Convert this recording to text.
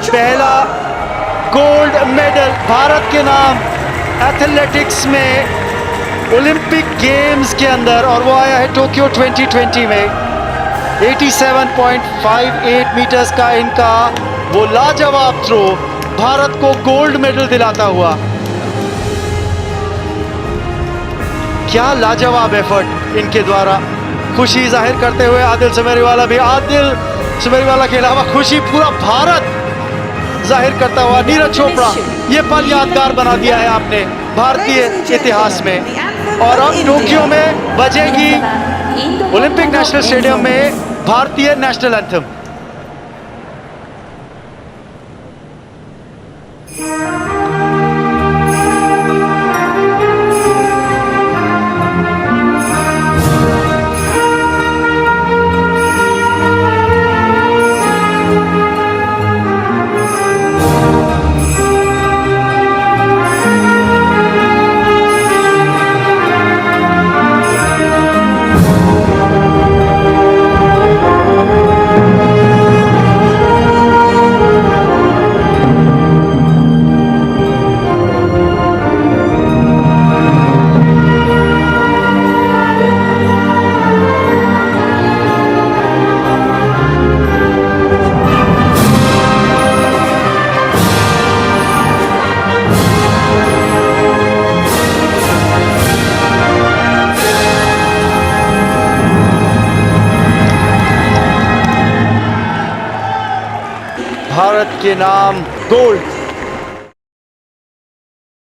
पहला gold medal Bharat के नाम एथलेटिक्स में ओलंपिक गेम्स के अंदर, और वो आया है टोक्यो 2020 में। 87.58 मीटर्स का इनका वो लाजवाब थ्रो भारत को गोल्ड मेडल दिलाता हुआ। क्या लाजवाब एफर्ट इनके द्वारा। खुशी जाहिर करते हुए आदिल सुमेरीवाला भी, आदिल सुमेरीवाला के अलावा खुशी पूरा भारत जाहिर करता हुआ। नीरज चोपड़ा, ये पल यादगार बना दिया है आपने भारतीय इतिहास में। और अब टोक्यो में बजेगी ओलंपिक नेशनल स्टेडियम में भारतीय नेशनल एंथम। भारत के नाम गोल्ड